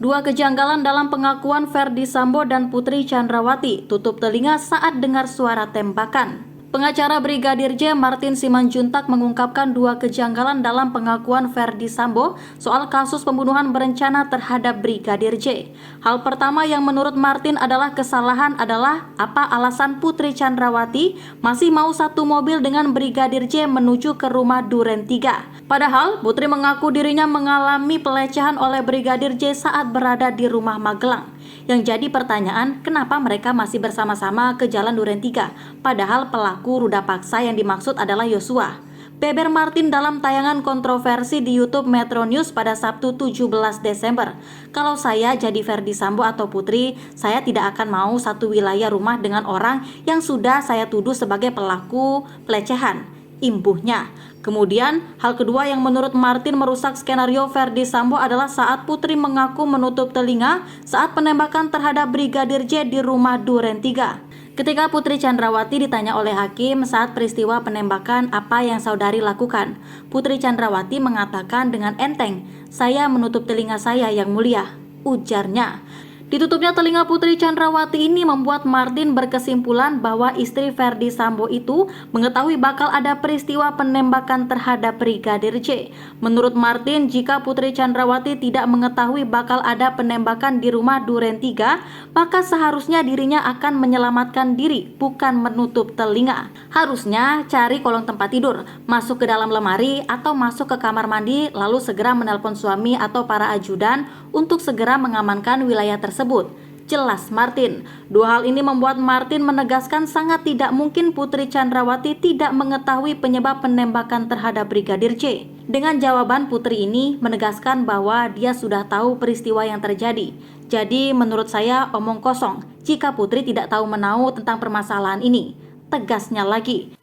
Dua kejanggalan dalam pengakuan Ferdy Sambo dan Putri Chandrawati tutup telinga saat dengar suara tembakan. Pengacara Brigadir J. Martin Simanjuntak mengungkapkan dua kejanggalan dalam pengakuan Ferdy Sambo soal kasus pembunuhan berencana terhadap Brigadir J. Hal pertama yang menurut Martin adalah kesalahan adalah apa alasan Putri Chandrawati masih mau satu mobil dengan Brigadir J menuju ke rumah Duren 3. Padahal Putri mengaku dirinya mengalami pelecehan oleh Brigadir J saat berada di rumah Magelang. Yang jadi pertanyaan, kenapa mereka masih bersama-sama ke Jalan Duren 3, padahal pelaku ruda paksa yang dimaksud adalah Yosua. Beber Martin dalam tayangan kontroversi di YouTube Metro News pada Sabtu 17 Desember. Kalau saya jadi Ferdy Sambo atau Putri, saya tidak akan mau satu wilayah rumah dengan orang yang sudah saya tuduh sebagai pelaku pelecehan, imbuhnya. Kemudian, hal kedua yang menurut Martin merusak skenario Ferdy Sambo adalah saat Putri mengaku menutup telinga saat penembakan terhadap Brigadir J di rumah Duren 3. Ketika Putri Chandrawati ditanya oleh hakim saat peristiwa penembakan apa yang saudari lakukan, Putri Chandrawati mengatakan dengan enteng, "Saya menutup telinga saya yang mulia," ujarnya. Ditutupnya telinga Putri Chandrawati ini membuat Martin berkesimpulan bahwa istri Ferdy Sambo itu mengetahui bakal ada peristiwa penembakan terhadap Brigadir J. Menurut Martin, jika Putri Chandrawati tidak mengetahui bakal ada penembakan di rumah Duren 3, maka seharusnya dirinya akan menyelamatkan diri, bukan menutup telinga. Harusnya cari kolong tempat tidur, masuk ke dalam lemari atau masuk ke kamar mandi lalu segera menelpon suami atau para ajudan untuk segera mengamankan wilayah tersebut. Jelas Martin. Dua hal ini membuat Martin menegaskan sangat tidak mungkin Putri Chandrawati tidak mengetahui penyebab penembakan terhadap Brigadir J. Dengan jawaban Putri ini menegaskan bahwa dia sudah tahu peristiwa yang terjadi. Jadi menurut saya omong kosong jika Putri tidak tahu menahu tentang permasalahan ini. Tegasnya lagi.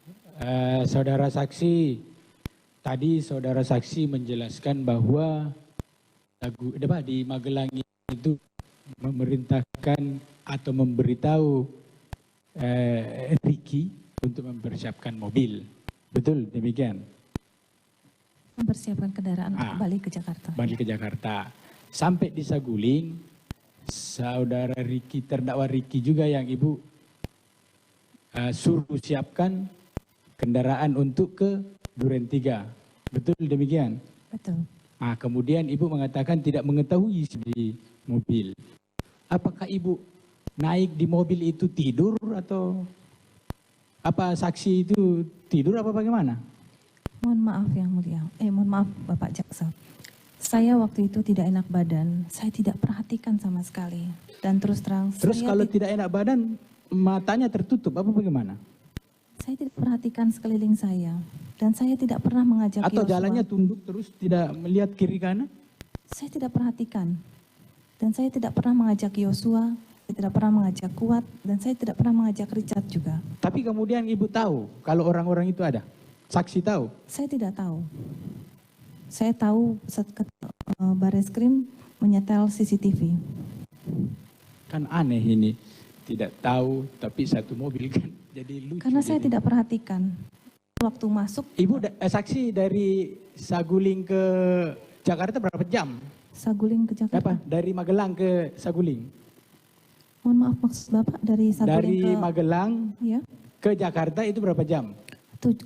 Saudara saksi, tadi saudara saksi menjelaskan bahwa di Magelang itu memerintahkan atau memberitahu Ricky untuk mempersiapkan mobil. Betul demikian? Mempersiapkan kendaraan untuk balik ke Jakarta. Balik ke Jakarta. Sampai di Saguling, saudara Ricky, terdakwa Ricky juga yang ibu suruh siapkan kendaraan untuk ke Duren 3. Betul demikian? Betul. Kemudian ibu mengatakan tidak mengetahui di mobil. Apakah ibu naik di mobil itu tidur atau apa, saksi itu tidur apa bagaimana? Mohon maaf yang mulia. Mohon maaf Bapak Jaksa. Saya waktu itu tidak enak badan. Saya tidak perhatikan sama sekali. Dan terus terang. Terus kalau tidak enak badan, matanya tertutup apa bagaimana? Saya tidak perhatikan sekeliling saya. Dan saya tidak pernah mengajak Atau Yosua. jalannya tunduk terus tidak melihat kiri kanan? Saya tidak perhatikan. Dan saya tidak pernah mengajak Yosua, saya tidak pernah mengajak Kuat, dan saya tidak pernah mengajak Richard juga. Tapi kemudian ibu tahu kalau orang-orang itu ada? Saksi tahu? Saya tidak tahu. Saya tahu Bareskrim menyetel CCTV. Kan aneh ini, tidak tahu tapi satu mobil kan jadi lucu. Karena saya tidak perhatikan. Waktu masuk. Ibu saksi dari Saguling ke Jakarta berapa jam? Saguling ke Jakarta. Dari Magelang ke Saguling? Mohon maaf maksud Bapak dari Saguling dari Magelang ke Jakarta itu berapa jam?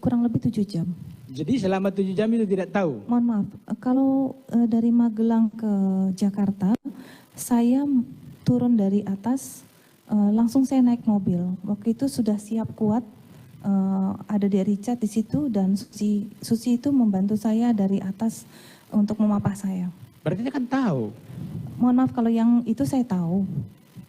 Kurang lebih 7 jam. Jadi selama 7 jam itu tidak tahu? Mohon maaf, kalau dari Magelang ke Jakarta, saya turun dari atas, langsung saya naik mobil. Waktu itu sudah siap Kuat, ada di Richard di situ dan Susi itu membantu saya dari atas untuk memapah saya. Berarti dia kan tahu. Mohon maaf kalau yang itu saya tahu.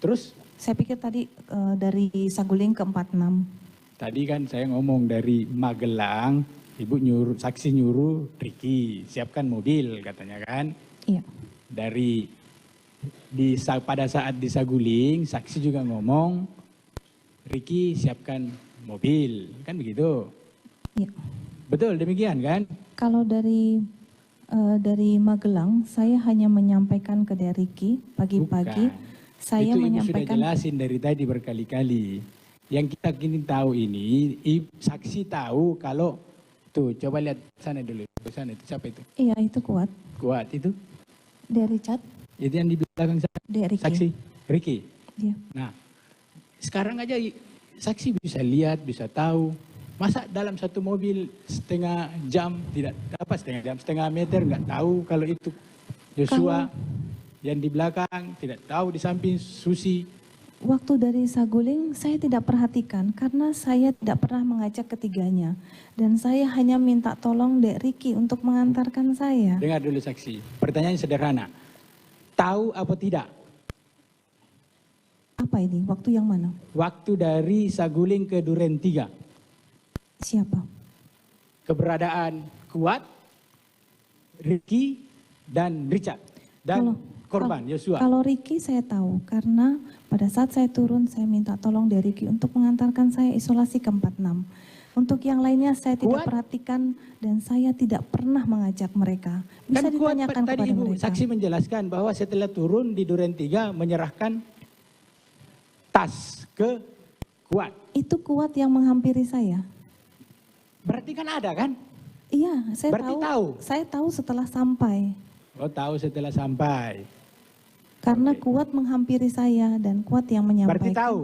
Terus? Saya pikir tadi dari Saguling ke 46. Tadi kan saya ngomong dari Magelang, ibu saksi nyuruh Ricky siapkan mobil katanya kan? Iya. Pada saat di Saguling, saksi juga ngomong Ricky siapkan mobil, kan begitu? Iya. Betul demikian kan? Kalau dari Magelang, saya hanya menyampaikan ke Ricky pagi-pagi. Saya itu menyampaikan. Ibu sudah jelasin dari tadi berkali-kali. Yang kita ingin tahu ini, saksi tahu kalau tuh coba lihat sana dulu, sana itu siapa itu? Iya itu Kuat. Kuat itu? Dari Richard. Itu yang di belakang saya. Dek Ricky. Saksi Ricky. Iya. Nah, sekarang aja saksi bisa lihat, bisa tahu. Masa dalam satu mobil setengah jam, tidak dapat setengah jam, setengah meter, nggak tahu kalau itu Joshua. Yang di belakang, tidak tahu di samping Susi. Waktu dari Saguling saya tidak perhatikan karena saya tidak pernah mengajak ketiganya. Dan saya hanya minta tolong Dek Ricky untuk mengantarkan saya. Dengar dulu saksi, pertanyaan sederhana. Tahu apa tidak? Apa ini? Waktu yang mana? Waktu dari Saguling ke Duren 3. Siapa? Keberadaan Kuat, Ricky, dan Richard. Dan korban Joshua. Kalau Ricky saya tahu karena pada saat saya turun saya minta tolong dari Ricky untuk mengantarkan saya isolasi ke 46. Untuk yang lainnya saya tidak perhatikan dan saya tidak pernah mengajak mereka. Bisa Kan Kuat ditanyakan tadi kepada Ibu mereka. saksi menjelaskan bahwa setelah turun di Duren 3 menyerahkan tas ke Kuat. Itu Kuat yang menghampiri saya. Berarti kan ada kan? Iya, saya Berarti tahu. tahu? Saya tahu setelah sampai. Oh tahu setelah sampai. Karena Kuat menghampiri saya dan Kuat yang menyampaikan. Berarti tahu?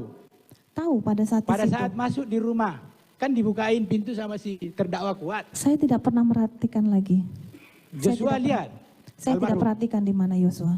Tahu pada saat Pada itu. saat masuk di rumah, kan dibukain pintu sama si terdakwa Kuat. Saya tidak pernah merhatikan lagi. Joshua lihat? Saya tidak almarhum. perhatikan di mana Yosua.